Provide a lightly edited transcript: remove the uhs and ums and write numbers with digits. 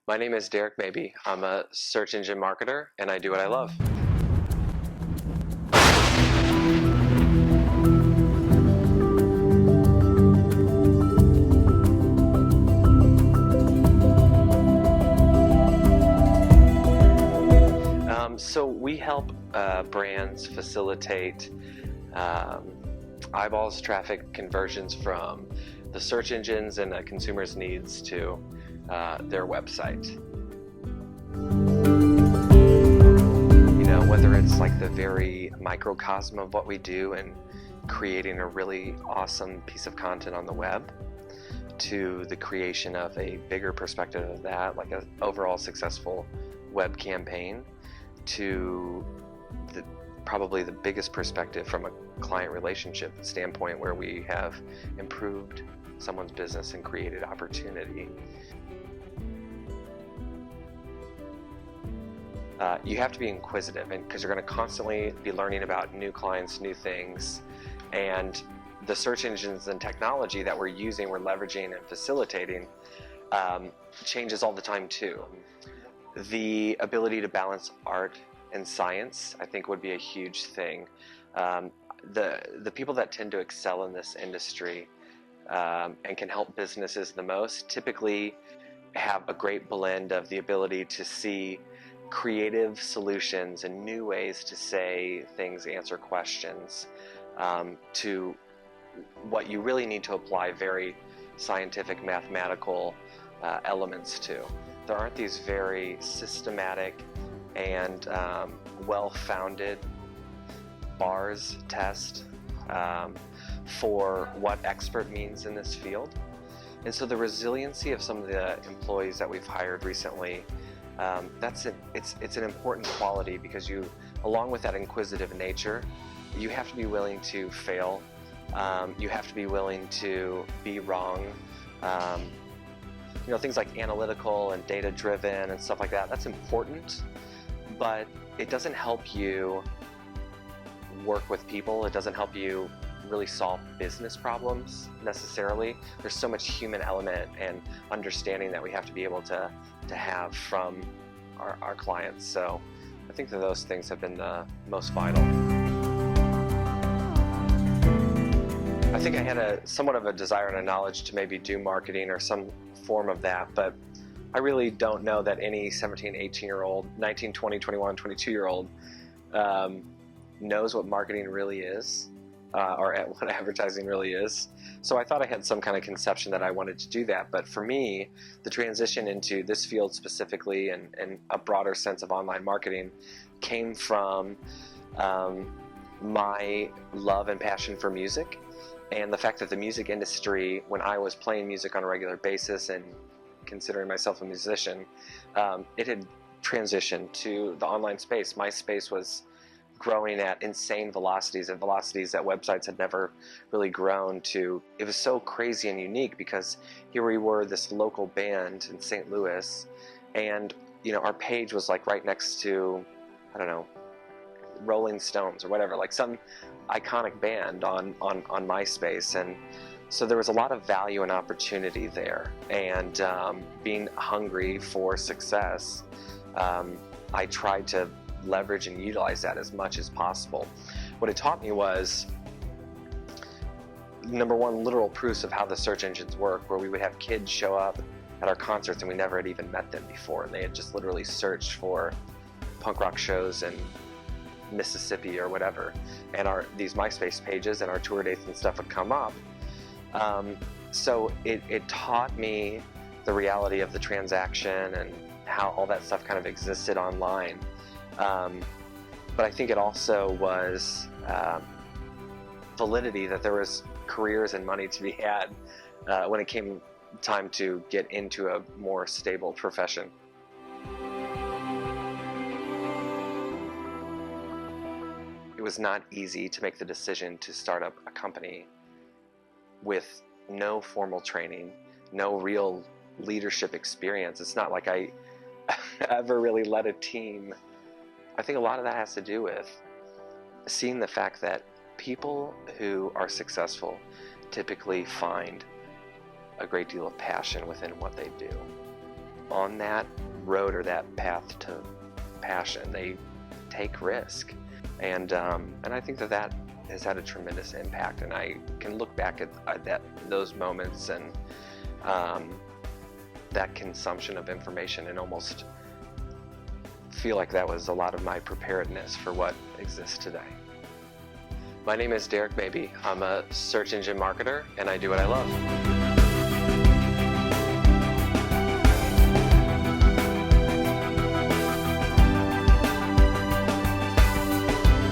My name is Mabie. I'm a search engine marketer, and I do what I love. So we help brands facilitate eyeballs traffic conversions from the search engines and a consumer's needs to their website. You know, whether it's like the very microcosm of what we do and creating a really awesome piece of content on the web, to the creation of a bigger perspective of that, like an overall successful web campaign, to probably the biggest perspective from a client relationship standpoint, where we have improved someone's business and created opportunity. You have to be inquisitive, and because you're going to constantly be learning about new clients, new things, and the search engines and technology that we're using, we're leveraging and facilitating changes all the time too. The ability to balance art and science, I think, would be a huge thing. The people that tend to excel in this industry and can help businesses the most typically have a great blend of the ability to see creative solutions and new ways to say things, answer questions, to what you really need to apply very scientific, mathematical elements to. There aren't these very systematic and well-founded bars test for what expert means in this field. And so the resiliency of some of the employees that we've hired recently, it's an important quality, because you, along with that inquisitive nature, you have to be willing to fail. You have to be willing to be wrong. You know, things like analytical and data-driven and stuff like that, that's important, but it doesn't help you work with people. It doesn't help you really solve business problems necessarily. There's so much human element and understanding that we have to be able to have from our clients. So I think that those things have been the most vital. I think I had somewhat of a desire and a knowledge to maybe do marketing or some form of that, but I really don't know that any 17, 18-year-old, 19, 20, 21, 22-year-old knows what marketing really is, or what advertising really is. So I thought I had some kind of conception that I wanted to do that. But for me, the transition into this field specifically and a broader sense of online marketing came from my love and passion for music, and the fact that the music industry, when I was playing music on a regular basis and considering myself a musician, it had transitioned to the online space. MySpace was growing at insane velocities, and velocities that websites had never really grown to. It was so crazy and unique, because here we were, this local band in St. Louis, and you know, our page was like right next to, I don't know, Rolling Stones or whatever, like some iconic band on MySpace. And so there was a lot of value and opportunity there, and being hungry for success, I tried to leverage and utilize that as much as possible. What it taught me was, number one, literal proofs of how the search engines work, where we would have kids show up at our concerts and we never had even met them before, and they had just literally searched for punk rock shows in Mississippi or whatever, and these MySpace pages and our tour dates and stuff would come up. So it taught me the reality of the transaction and how all that stuff kind of existed online. But I think it also was validity, that there was careers and money to be had when it came time to get into a more stable profession. It was not easy to make the decision to start up a company with no formal training, no real leadership experience. It's not like I ever really led a team. I think a lot of that has to do with seeing the fact that people who are successful typically find a great deal of passion within what they do. on that road or that path to passion. They take risk, and I think that has had a tremendous impact. And I can look back at those moments and that consumption of information and almost feel like that was a lot of my preparedness for what exists today. My name is Mabie. I'm a search engine marketer, and I do what I love.